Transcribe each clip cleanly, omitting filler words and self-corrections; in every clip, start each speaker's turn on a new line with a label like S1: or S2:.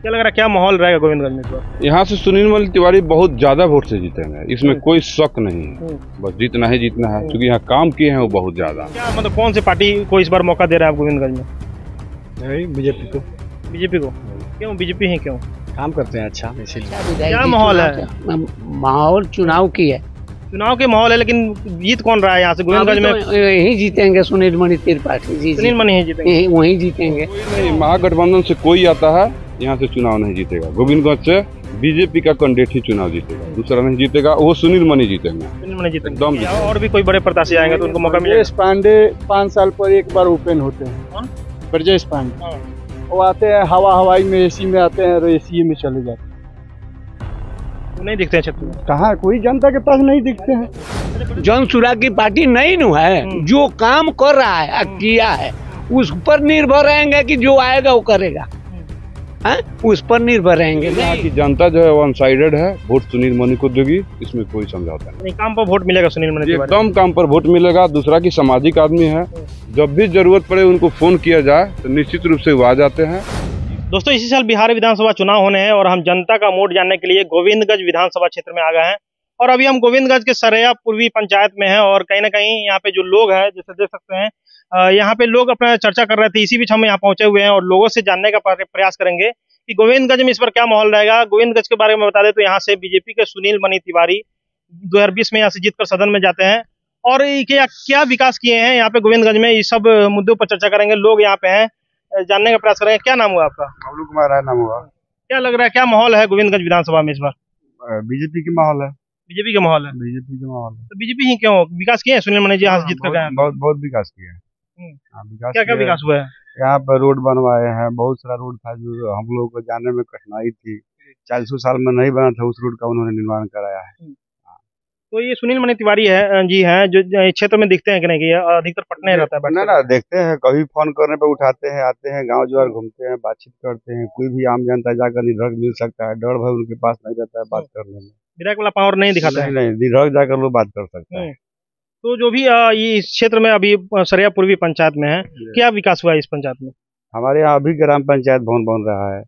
S1: क्या लग रहा है क्या माहौल रहेगा गोविंदगंज में इस बार?
S2: यहाँ से सुनील तिवारी बहुत ज्यादा वोट से जीतेंगे, इसमें कोई शक नहीं है। बस जीतना ही जीतना है, क्योंकि यहाँ काम किए हैं वो बहुत ज्यादा।
S1: क्या मतलब कौन सी पार्टी को इस बार मौका दे रहा है आप गोविंदगंज में?
S3: बीजेपी को।
S1: बीजेपी को? क्यों बीजेपी ही क्यों?
S3: काम करते हैं अच्छा, इसीलिए।
S1: क्या माहौल है?
S4: माहौल चुनाव की है।
S1: चुनाव के माहौल है, लेकिन जीत कौन रहा है यहाँ से गोविंदगंज में?
S4: तो यही जीतेंगे सुनील मणि त्रिपाठी जी।
S1: सुनील मणि ही जीतेंगे?
S4: वही जीतेंगे।
S2: महागठबंधन से कोई आता है यहाँ से चुनाव नहीं जीतेगा। गोविंदगंज से बीजेपी का कैंडिडेट ही चुनाव जीतेगा, दूसरा नहीं जीतेगा। वो सुनील मणि जीतेंगे,
S1: सुनील मणि जीतेंगे
S2: एकदम।
S1: और भी कोई बड़े प्रत्याशी आएंगे तो उनको मौका मिलेगा?
S3: ब्रजेश पांडे 5 साल पर एक बार ओपन होते हैं।
S1: कौन?
S3: ब्रजेश पांडे। वो आते हैं हवाई में, एसी में आते हैं और एसी में चले जाते हैं।
S1: नहीं दिखते हैं क्षेत्र में?
S3: कहाँ कोई जनता के पास नहीं दिखते हैं।
S4: जन सुराग की पार्टी नहीं नु है, जो काम कर रहा है किया है उस पर निर्भर रहेंगे कि जो आएगा वो करेगा। उस पर निर्भर रहेंगे।
S2: यहाँ की जनता जो है वन साइडेड है, वोट सुनील मणि को देगी, इसमें कोई समझौता नहीं।
S1: काम पर वोट मिलेगा सुनील मणि?
S2: एकदम काम पर वोट मिलेगा। दूसरा की सामाजिक आदमी है, जब भी जरूरत पड़े उनको फोन किया जाए तो निश्चित रूप से वो आ जाते हैं।
S1: दोस्तों, इसी साल बिहार विधानसभा चुनाव होने हैं और हम जनता का मूड जानने के लिए गोविंदगंज विधानसभा क्षेत्र में आ गए हैं। और अभी हम गोविंदगंज के सरैया पूर्वी पंचायत में हैं और कहीं ना कहीं यहाँ पे जो लोग हैं, जैसे देख सकते हैं, यहाँ पे लोग अपना चर्चा कर रहे थे। इसी बीच हम यहाँ पहुंचे हुए हैं और लोगों से जानने का प्रयास करेंगे कि गोविंदगंज में इस पर क्या माहौल रहेगा। गोविंदगंज के बारे में बता दें तो यहाँ से बीजेपी के सुनील मणि तिवारी 2020 में यहाँ से जीतकर सदन में जाते हैं और क्या विकास किए हैं यहाँ पे गोविंदगंज में, इस सब मुद्दों पर चर्चा करेंगे। लोग यहाँ पे हैं, जानने का प्रयास करेंगे। क्या नाम हुआ आपका?
S2: बबलू कुमार है नाम हुआ।
S1: क्या लग रहा है क्या माहौल है गोविंदगंज विधानसभा में इस बार?
S2: बीजेपी की माहौल है।
S1: बीजेपी का माहौल है?
S2: बीजेपी का माहौल है।
S1: तो बीजेपी ही क्यों? विकास किए हैं सुनील मणि जी यहाँ से जीत कर गए?
S2: बहुत विकास किया है।
S1: क्या क्या विकास हुआ है?
S2: यहाँ पर रोड बनवाए हैं, बहुत सारा रोड था जो हम लोगों को जाने में कठिनाई थी, 40 साल में नहीं बना था, उस रोड का उन्होंने निर्माण कराया है।
S1: तो ये सुनील मणि तिवारी है जी हैं जो क्षेत्र में दिखते हैं कि नहीं? कि अधिकतर पटना रहता है?
S2: ना देखते हैं, कभी फोन करने पे उठाते हैं, आते हैं, गांव ज्वार घूमते हैं, बातचीत करते हैं। कोई भी आम जनता जाकर निधक मिल सकता है, डर भय उनके पास नहीं रहता है बात करने में।
S1: विधायक वाला पावर नहीं दिखाते हैं?
S2: नहीं, निधक जाकर लोग बात कर सकता है।
S1: तो जो भी ये इस क्षेत्र में अभी सरैया पूर्वी पंचायत में है, क्या विकास हुआ है इस पंचायत में?
S2: हमारे यहाँ अभी ग्राम पंचायत भवन बन रहा है।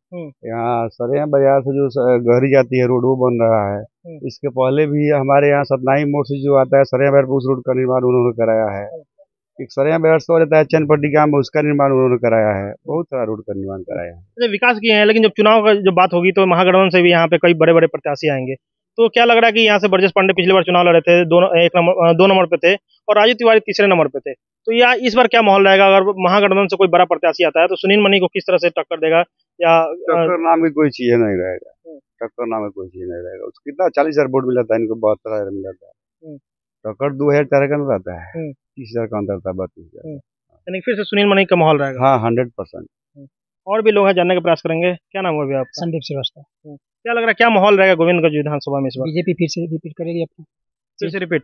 S2: यहाँ सरैया बाजार से जो गहरी जाती है रोड वो बन रहा है। इसके पहले भी हमारे यहाँ सतनाई मोड़ से जो आता है सरैया बाजार, उस रोड का निर्माण उन्होंने कराया है। एक सरैया बाजार से रहता है चनपट्टी गांव में, उसका निर्माण उन्होंने कराया है। बहुत सारा रोड का निर्माण कराया है।
S1: विकास किए हैं, लेकिन जब चुनाव का जब बात होगी तो महागठबंधन से भी यहाँ पे कई बड़े बड़े प्रत्याशी आएंगे। तो क्या लग रहा है कि यहाँ से ब्रजेश पांडे पिछली बार चुनाव लड़े थे, 2 नंबर पे थे और राजू तिवारी 3रे नंबर पे थे। तो या इस बार क्या माहौल रहेगा? अगर महागठबंधन से कोई बड़ा प्रत्याशी आता है तो सुनील मणि को किस तरह से टक्कर देगा? या
S2: टक्कर नाम की कोई चीज नहीं रहेगा। टक्कर नाम की कोई चीज नहीं रहेगा। उसको कितना 40,000 वोट मिला था, इनको 72,000 मिला था। टक्कर 2004 का रहता है, 30,000 का अंतर था, 32,000।
S1: यानी फिर से सुनील मणि का माहौल रहेगा?
S2: हाँ, 100%।
S1: और भी लोग हैं, जानने का प्रयास करेंगे। क्या नाम हुआ अभी आपका?
S4: संदीप श्रीवास्तव।
S1: क्या लग रहा है क्या माहौल रहेगा गोविंदगंज विधानसभा में इस बार?
S4: बीजेपी फिर से रिपीट करेगी अपना।
S1: फिर से रिपीट?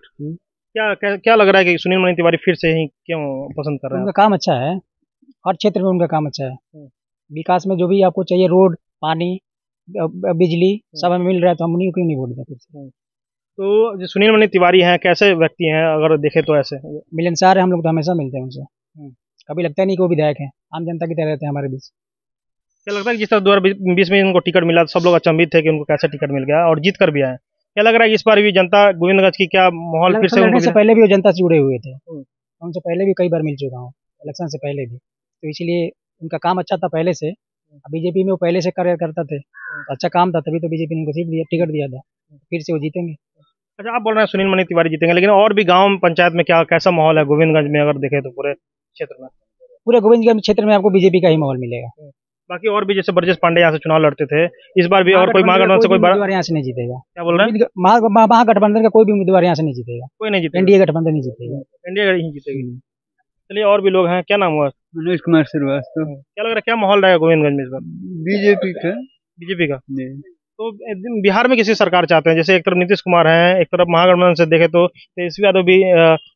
S1: क्या लग रहा है कि सुनील मणि तिवारी फिर से ही क्यों पसंद कर रहे हैं?
S4: उनका काम अच्छा है, हर क्षेत्र में उनका काम अच्छा है। विकास में जो भी आपको चाहिए, रोड, पानी, बिजली सब हमें मिल रहा है, तो हम उन्हीं को क्यों नहीं वोट देते फिर से?
S1: तो जो सुनील मणि तिवारी हैं, कैसे व्यक्ति हैं अगर देखे तो? ऐसे
S4: मिलनसार है, हम लोग तो हमेशा मिलते हैं उनसे। कभी लगता नहीं कि वो विधायक है, आम जनता की तरह रहते हैं हमारे बीच।
S1: क्या लगता है कि जिस तरह 2020 में इनको टिकट मिला तो सब लोग अचंभित थे कि उनको कैसे टिकट मिल गया और जीत कर भी आए? क्या लग रहा है इस बार भी जनता गोविंदगंज की क्या माहौल फिर से
S4: पहले भी वो जनता से जुड़े हुए थे, उनसे पहले भी कई बार मिल चुका हूँ, इलेक्शन से पहले भी। तो इसलिए उनका काम अच्छा था पहले से। बीजेपी में वो पहले से कार्य करता थे, अच्छा काम था, तभी तो बीजेपी ने उनको सीट दिया, टिकट दिया था। फिर से वो जीतेंगे।
S1: अच्छा, आप बोल रहे हैं सुनील मणि तिवारी जीतेंगे, लेकिन और भी गाँव पंचायत में क्या कैसा माहौल है गोविंदगंज में अगर देखे तो? पूरे क्षेत्र में,
S4: पूरे गोविंदगंज क्षेत्र में आपको बीजेपी का ही माहौल मिलेगा।
S1: बाकी और भी जैसे ब्रजेश पांडे यहाँ से चुनाव लड़ते थे, इस बार भी और कोई महागठबंधन से कोई
S4: उम्मीदवार यहाँ से नहीं जीतेगा।
S1: क्या बोल रहे हैं?
S4: महागठबंधन का कोई भी उम्मीदवार यहाँ से नहीं जीतेगा।
S1: कोई नहीं जीतेगा?
S4: एनडीए गठबंधन नहीं जीतेगा।
S1: एनडीए ही जीतेगी। चलिए, और भी लोग हैं। क्या नाम हुआ?
S3: मनोज कुमार श्रीवास्तव।
S1: क्या लग रहा है क्या माहौल रहेगा गोविंदगंज में इस बार?
S3: बीजेपी का।
S1: बीजेपी का? तो बिहार में किसी सरकार चाहते हैं? जैसे एक तरफ नीतीश कुमार हैं, एक तरफ महागठबंधन से देखे तो तेजस्वी यादव भी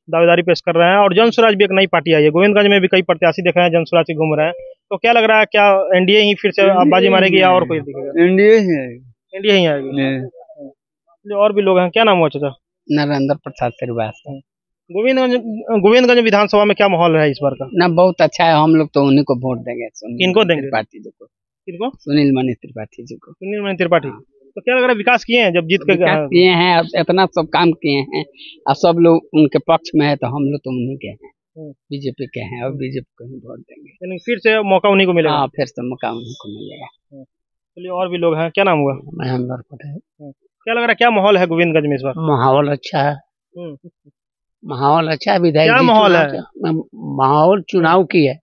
S1: दावेदारी पेश कर रहे हैं और जन स्वराज भी एक नई पार्टी आई है। गोविंदगंज में भी कई प्रत्याशी देखे हैं जन स्वराज के घूम रहे हैं। तो क्या लग रहा है, क्या एनडीए ही फिर से बाजी मारेगी या और कोई दिखेगा?
S3: एनडीए ही आएगी।
S1: एनडीए ही आएगी। और भी लोग हैं। क्या नाम हुआ चाचा?
S4: नरेंद्र प्रसाद श्रीवास्तव।
S1: गोविंदगंज विधानसभा में क्या माहौल है इस बार का?
S4: ना बहुत अच्छा है, हम लोग तो उन्हीं को वोट देंगे।
S1: किनको देंगे?
S4: पार्टी देखो,
S1: किनको?
S5: सुनील मणि त्रिपाठी जी को।
S1: सुनील मणि त्रिपाठी। तो क्या लग रहा है विकास किए हैं जब जीत के?
S5: विकास किए हैं, अब इतना सब काम किए हैं, अब सब लोग उनके पक्ष में है, तो हम लोग तो उन्हीं के हैं, बीजेपी के हैं, और बीजेपी को ही वोट देंगे।
S1: यानी फिर से मौका उन्हीं को मिलेगा?
S5: हाँ, फिर से मौका उन्हीं को मिलेगा।
S1: चलिए, और भी लोग हैं, क्या नाम हुआ?
S5: महेंद्र पटेल।
S1: क्या लग रहा है, क्या माहौल है गोविंदगंज में इस बार?
S5: माहौल अच्छा है, माहौल अच्छा है। विधायक
S1: क्या
S5: जी
S1: माहौल है?
S5: माहौल चुनाव की है,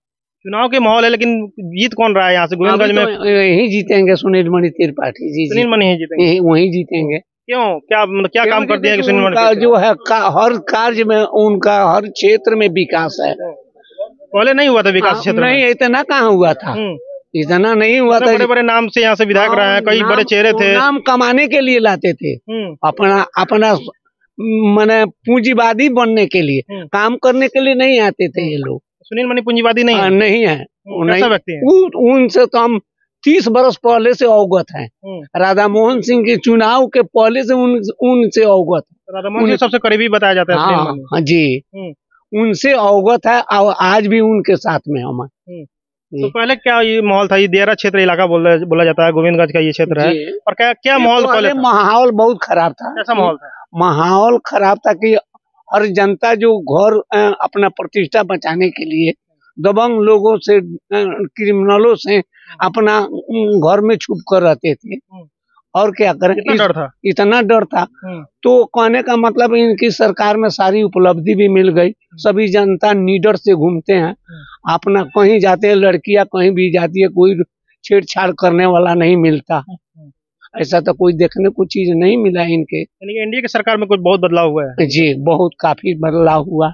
S1: चुनाव के माहौल है, लेकिन जीत कौन रहा है यहाँ से गोविंदगंज में?
S5: यही जीतेंगे सुनील मणि त्रिपाठी जी।
S1: सुनील मणि ही जीतेंगे?
S5: वही जीतेंगे।
S1: क्यों, क्या मतलब क्या काम कर दिया कि सुनील मणि?
S5: जो है हर कार्य में उनका, हर क्षेत्र में विकास है।
S1: पहले नहीं हुआ था विकास क्षेत्र में?
S5: नहीं, इतना कहाँ हुआ था, इतना नहीं हुआ था।
S1: बड़े बड़े नाम से यहाँ से विधायक रहे हैं, कई बड़े चेहरे थे,
S5: नाम कमाने के लिए लाते थे, अपना माने पूंजीवादी बनने के लिए, काम करने के लिए नहीं आते थे ये लोग।
S1: सुनील मणि पूंजीवादी नहीं है?
S5: नहीं है,
S1: कैसा व्यक्ति है?
S5: उनसे तो हम 30 बरस पहले से अवगत हैं। राधा मोहन सिंह के चुनाव के पहले से उनसे अवगत।
S1: राधा मोहन सिंह सबसे करीबी बताया जाता है।
S5: हाँ जी, उनसे अवगत है, और आज भी उनके साथ में हम।
S1: तो पहले क्या ये माहौल था? ये दियारा क्षेत्र इलाका बोला जाता है, गोविंदगंज का ये क्षेत्र है, और क्या माहौल पहले?
S5: माहौल बहुत खराब था।
S1: कैसा माहौल था?
S5: माहौल खराब था कि हर जनता जो घर अपना प्रतिष्ठा बचाने के लिए दबंग लोगों से, क्रिमिनलों से अपना घर में छुप कर रहते थे, और क्या करें, इतना डर था। तो कहने का मतलब इनकी सरकार में सारी उपलब्धि भी मिल गई, सभी जनता निडर से घूमते हैं, अपना कहीं जाते हैं, लड़कियां कहीं भी जाती है, कोई छेड़छाड़ करने वाला नहीं मिलता। ऐसा तो कोई देखने को चीज नहीं मिला इनके।
S1: यानी एनडीए की सरकार में कुछ बहुत बदलाव हुआ है? जी,
S5: बहुत काफी बदलाव हुआ।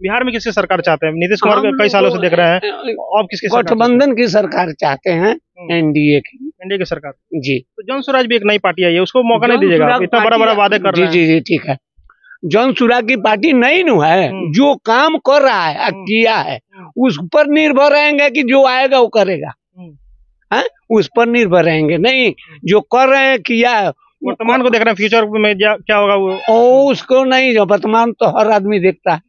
S1: बिहार में किसकी सरकार चाहते हैं? नीतीश कुमार कई सालों से देख रहे हैं, अब किसकी?
S5: गठबंधन की सरकार चाहते हैं, एनडीए की
S1: सरकार।
S5: जी।
S1: तो जन स्वराज भी एक नई पार्टी आई है, उसको मौका नहीं दीजिएगा? इतना बड़ा बड़ा वादे कर रहे हैं।
S5: जी, ठीक है। जन स्वराज की पार्टी नई नु है, जो काम कर रहा है, किया है, उस पर निर्भर रहेंगे कि जो आएगा वो करेगा, उस पर निर्भर रहेंगे, नहीं जो कर रहे हैं किया है।
S1: वर्तमान को देख रहे हैं, फ्यूचर में क्या होगा वो
S5: उसको नहीं, जो वर्तमान तो हर आदमी देखता है।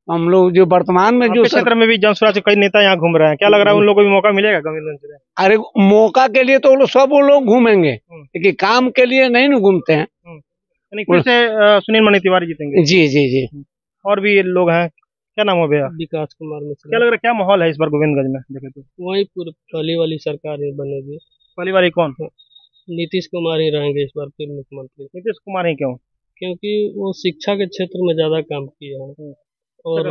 S5: हम लोग जो वर्तमान में जो
S1: क्षेत्र में भी जन स्वराज के कई नेता यहाँ घूम रहे हैं, क्या लग रहा है उन लोगों को भी मौका मिलेगा गोविंदगंज में?
S5: अरे मौका के लिए तो सब वो लोग घूमेंगे, लेकिन काम के लिए नहीं न घूमते हैं।
S1: फिर से सुनील मणि तिवारी जीतेंगे?
S5: जी।
S1: और भी लोग हैं, क्या नाम हो भैया?
S6: विकास कुमार मिश्रा।
S1: क्या लग रहा है, क्या माहौल है इस बार गोविंदगंज में देखे तो?
S6: वही पूरी पहली वाली सरकार ही बनेगी।
S1: पहली वाली कौन?
S6: नीतीश कुमार ही रहेंगे इस बार फिर मुख्यमंत्री।
S1: नीतीश कुमार ही क्यों?
S6: क्योंकि वो शिक्षा के क्षेत्र में ज्यादा काम किए हैं, और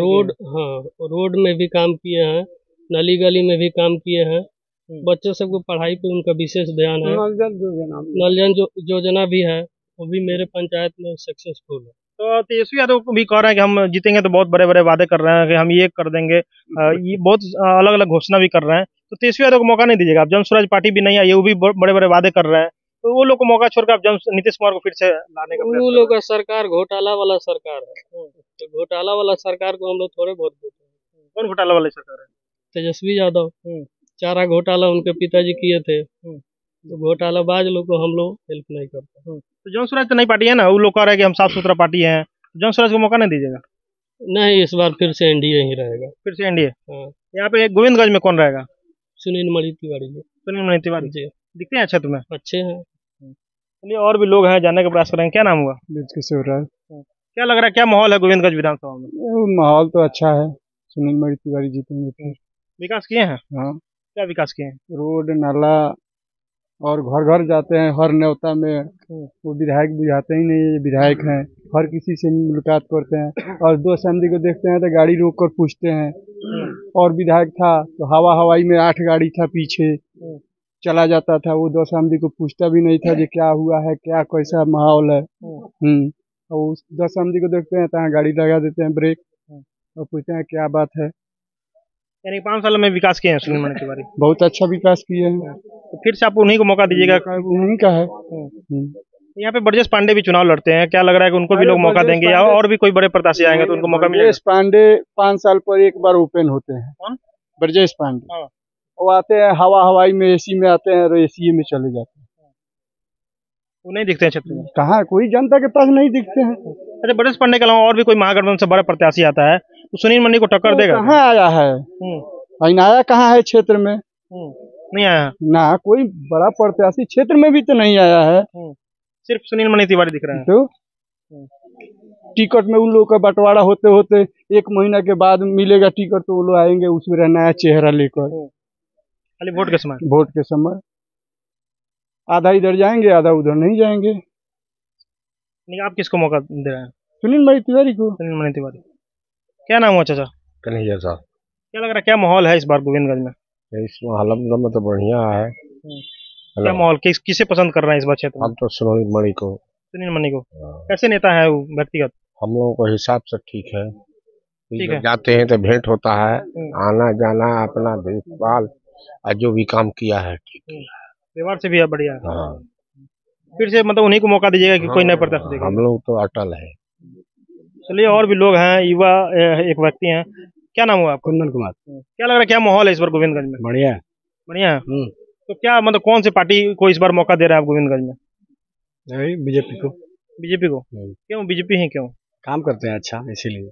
S6: रोड में भी काम किए हैं, नली गली में भी काम किए हैं, बच्चों सबको पढ़ाई पे उनका विशेष ध्यान है। नल जन योजना भी है, वो भी मेरे पंचायत में सक्सेसफुल है।
S1: तो तेजस्वी यादव को भी कह रहे हैं कि हम जीतेंगे तो बहुत बड़े बड़े वादे कर रहे हैं कि हम ये कर देंगे, ये बहुत अलग अलग घोषणा भी कर रहे हैं। तो तेजस्वी यादव को मौका नहीं दीजिएगा? अब जन स्वराज पार्टी भी नहीं आई है, वो भी बड़े बड़े वादे कर रहे हैं, तो वो लोग को मौका छोड़कर आप नीतीश कुमार को फिर से लाने का?
S6: वो लोग का सरकार घोटाला वाला सरकार है, तो घोटाला वाला सरकार को हम लोग थोड़े बहुत देते हैं।
S1: कौन घोटाला वाली सरकार है?
S6: तेजस्वी यादव। चारा घोटाला उनके पिताजी किए थे, तो घोटालाबाज लोग को हम लोग हेल्प नहीं करते।
S1: तो जन स्वराज तो नई पार्टी है ना, वो लोग कह रहे हैं कि हम साफ सुथरा पार्टी है, जन स्वराज को मौका नहीं दीजिएगा?
S6: नहीं, इस बार फिर से एनडीए ही रहेगा।
S1: फिर से एनडीए? यहाँ पे गोविंदगंज में कौन रहेगा?
S6: सुनील मणि तिवारी जी।
S1: सुनील मणि तिवारी जी दिखते हैं अच्छा तुम्हें?
S6: अच्छे हैं।
S1: चलिए, और भी लोग हैं, जानने का प्रयास करेंगे। क्या नाम हुआ?
S2: क्या
S1: लग रहा है, क्या माहौल है गोविंदगंज विधानसभा में?
S2: माहौल तो अच्छा है, सुनील मणि तिवारी जीतेंगे।
S1: विकास किए हैं?
S2: हाँ।
S1: क्या विकास किए हैं?
S2: रोड नाला, और घर घर जाते हैं, हर न्योता में वो विधायक बुझाते ही नहीं, ये विधायक हैं, हर किसी से मुलाकात करते हैं, और 2 समधी को देखते हैं तो गाड़ी रोक कर पूछते हैं। और विधायक था तो हवाई में 8 गाड़ी था पीछे, चला जाता था, वो 2 समधी को पूछता भी नहीं था कि क्या हुआ है, क्या कैसा माहौल है। और उस 2 समधी को देखते हैं तो गाड़ी लगा देते हैं ब्रेक, और पूछते हैं क्या बात है।
S1: यानी 5 साल में विकास किए हैं सुनील मणि तिवारी?
S2: बहुत अच्छा विकास किए हैं।
S1: तो फिर से आप उन्हीं को मौका दीजिएगा?
S2: उन्हीं का है।
S1: यहाँ पे ब्रजेश पांडे भी चुनाव लड़ते हैं, क्या लग रहा है कि उनको भी लोग मौका देंगे, या और भी कोई बड़े प्रत्याशी आएंगे तो उनको मौका मिलेगा?
S2: ब्रजेश पांडे 5 साल पर एक बार ओपन होते हैं। कौन? ब्रजेश पांडे। वो आते हैं हवाई में, एसी में आते हैं, और एसी में चले जाते हैं।
S1: वो नहीं दिखते हैं क्षेत्र में?
S2: कहाँ, कोई जनता के पास नहीं दिखते हैं।
S1: अच्छा, ब्रजेश पांडे के अलावा और भी कोई महागठबंधन से बड़ा प्रत्याशी आता है तो सुनील मणि को टक्कर देगा?
S2: कहाँ आया है, आया कहाँ है क्षेत्र में?
S1: नहीं आया?
S3: ना कोई बड़ा प्रत्याशी क्षेत्र में भी तो नहीं आया है।
S1: सिर्फ सुनील मणि तिवारी दिख रहे हैं।
S3: तो टिकट में उन लोगों का बंटवारा होते होते 1 महीना के बाद मिलेगा टिकट, तो वो लोग आएंगे उसमें नया चेहरा लेकर।
S1: खाली वोट के समय?
S3: वोट के समय आधा इधर जाएंगे, आधा उधर नहीं जाएंगे।
S1: नहीं, आप किसको मौका दे रहे हैं?
S3: सुनील मणि तिवारी को।
S1: सुनील मणि तिवारी। क्या नाम हुआ चाचा?
S2: कन्हैया साहब।
S1: क्या लग रहा है, क्या माहौल है इस बार गोविंदगंज में?
S2: इस हालत में तो बढ़िया है।
S1: क्या माहौल, किसे पसंद कर रहे हैं इस बार क्षेत्र में?
S2: हम तो सुनील मणि को।
S1: सुनील मणि को। कैसे नेता है वो व्यक्तिगत?
S2: हम लोगों को हिसाब से ठीक है।
S1: ठीक है।
S2: जाते हैं तो भेंट होता है, आना जाना अपना देखभाल, और जो भी काम किया है ठीक है।
S1: व्यवहार से भी बढ़िया है।
S2: हाँ।
S1: फिर से मतलब उन्हीं को मौका दीजिएगा कि कोई नया प्रत्याशी देगा?
S2: हम लोग तो अटल है।
S1: चलिए, और भी लोग हैं, युवा एक व्यक्ति हैं। क्या नाम हुआ आपका?
S3: कुंदन कुमार।
S1: क्या लग रहा है, क्या माहौल है इस बार गोविंदगंज में?
S3: बढ़िया है।
S1: बढ़िया है। तो क्या मतलब कौन सी पार्टी को इस बार मौका दे रहा है आप गोविंदगंज में?
S3: बीजेपी को।
S1: बीजेपी को? क्यों बीजेपी ही क्यों?
S3: काम करते हैं अच्छा, इसीलिए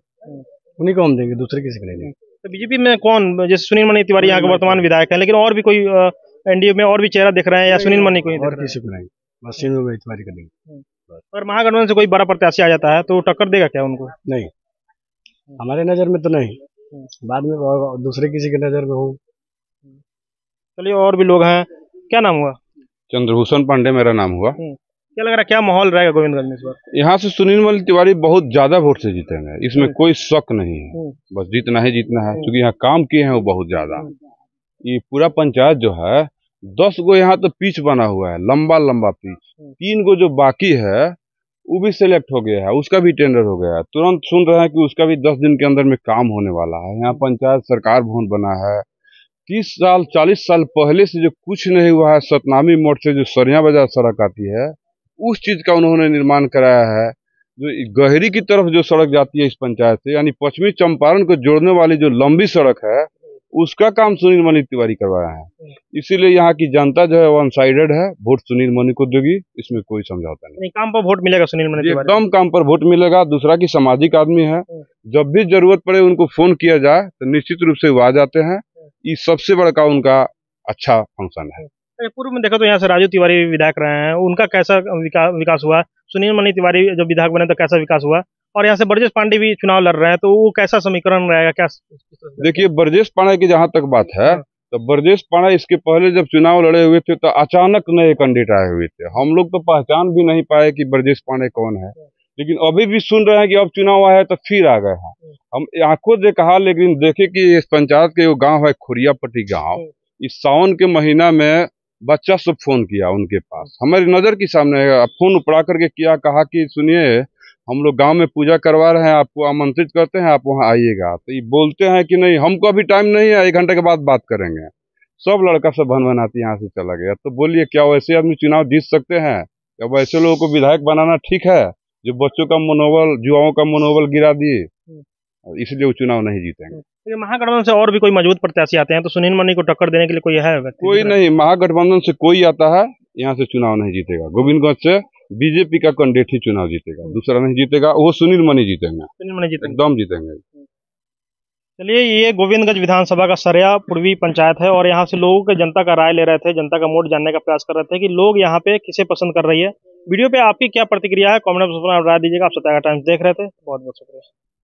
S3: उन्हीं को हम देंगे, दूसरे किसी को नहीं देंगे।
S1: तो बीजेपी में कौन, जैसे सुनील मणि तिवारी यहाँ के वर्तमान विधायक हैं, लेकिन और भी कोई एनडीए में और भी चेहरा दिख रहे हैं, या सुनील मणि को ही?
S3: और किसी को नहीं, बस सुनील मणि तिवारी को देंगे।
S1: और महागठबंधन से कोई बड़ा प्रत्याशी आ जाता है तो टक्कर देगा क्या उनको?
S3: नहीं, हमारे नजर में तो नहीं, बाद में दूसरे किसी के नजर में हो।
S1: चलिए, और भी लोग हैं। क्या नाम हुआ?
S7: चंद्रभूषण पांडे मेरा नाम हुआ।
S1: क्या लग रहा है, क्या माहौल रहेगा गोविंदगंज में इस बार?
S7: यहाँ से सुनील मणि तिवारी बहुत ज्यादा वोट से जीतेंगे, इसमें कोई शक नहीं है। बस जीतना ही जीतना है, क्योंकि यहाँ काम किए हैं वो बहुत ज्यादा। ये पूरा पंचायत जो है 10 गो यहाँ तो पिच बना हुआ है, लंबा लंबा पिच। 3 गो जो बाकी है वो भी सिलेक्ट हो गया है, उसका भी टेंडर हो गया है। तुरंत सुन रहे हैं कि उसका भी 10 दिन के अंदर में काम होने वाला है। यहाँ पंचायत सरकार भवन बना है। 30 साल 40 साल पहले से जो कुछ नहीं हुआ है, सतनामी मोड़ से जो सरिया बाजार सड़क आती है, उस चीज का उन्होंने निर्माण कराया है। जो गहरी की तरफ जो सड़क जाती है इस पंचायत से, यानी पश्चिमी चंपारण को जोड़ने वाली जो लंबी सड़क है, उसका काम सुनील मणि तिवारी करवाया है। इसीलिए यहाँ की जनता जो है वन साइडेड है, वोट सुनील मणि को देगी, इसमें कोई समझौता नहीं।
S1: काम पर वोट मिलेगा सुनील मणि तिवारी?
S7: एकदम काम पर वोट मिलेगा। दूसरा की सामाजिक आदमी है, जब भी जरूरत पड़े उनको फोन किया जाए तो निश्चित रूप से वो आ जाते हैं। ये सबसे बड़ा उनका अच्छा फंक्शन है।
S1: पूर्व में देखा तो यहाँ से राजू तिवारी विधायक रहे हैं, उनका कैसा विकास हुआ? सुनील मणि तिवारी जब विधायक बने तो कैसा विकास हुआ? और यहाँ से ब्रजेश पांडे भी चुनाव लड़ रहे हैं, तो वो कैसा समीकरण रहेगा? क्या
S7: देखिए, ब्रजेश पांडे की जहां तक बात है, तो ब्रजेश पांडे इसके पहले जब चुनाव लड़े हुए थे तो अचानक नए कैंडिडेट आए हुए थे। हम लोग तो पहचान भी नहीं पाए कि ब्रजेश पांडे कौन है, लेकिन अभी भी सुन रहे हैं कि अब चुनाव आया है तो फिर आ गए हैं। हम आंखों से कहा, लेकिन देखे कि इस पंचायत के वो गाँव है खुरियापट्टी गाँव, इस सावन के महीना में बच्चा सब फोन किया उनके पास, हमारी नजर के सामने फोन उपड़ा करके किया, कहा कि सुनिए हम लोग गांव में पूजा करवा रहे हैं, आपको आमंत्रित करते हैं, आप वहां आइएगा। तो ये बोलते हैं कि नहीं, हमको अभी टाइम नहीं है, 1 घंटे के बाद बात करेंगे। सब लड़का सब भन-भनाती यहाँ से चला गया। तो बोलिए, क्या वैसे आदमी चुनाव जीत सकते हैं? क्या वैसे लोगों को विधायक बनाना ठीक है, जो बच्चों का मनोबल, युवाओं का मनोबल गिरा दिए? इसलिए वो चुनाव नहीं जीतेंगे।
S1: तो महागठबंधन से और भी कोई मजबूत प्रत्याशी आते हैं तो सुनील मणि को टक्कर देने के लिए कोई है?
S7: कोई नहीं, महागठबंधन से कोई आता है यहाँ से चुनाव नहीं जीतेगा। गोविंदगंज से बीजेपी का कैंडिडेट ही चुनाव जीतेगा, दूसरा नहीं जीतेगा। वो सुनील मणि जीतेंगे,
S1: सुनील मणि जीतेंगे,
S7: एकदम जीतेंगे।
S1: चलिए, ये गोविंदगंज विधानसभा का सरिया पूर्वी पंचायत है और यहाँ से लोगों के जनता का राय ले रहे थे, जनता का वोट जानने का प्रयास कर रहे थे कि लोग यहाँ पे किसे पसंद कर रही है। वीडियो पे आपकी क्या प्रतिक्रिया है, कमेंट में राय दीजिएगा। आप सत्याग्रह टाइम्स देख रहे थे, बहुत बहुत शुक्रिया।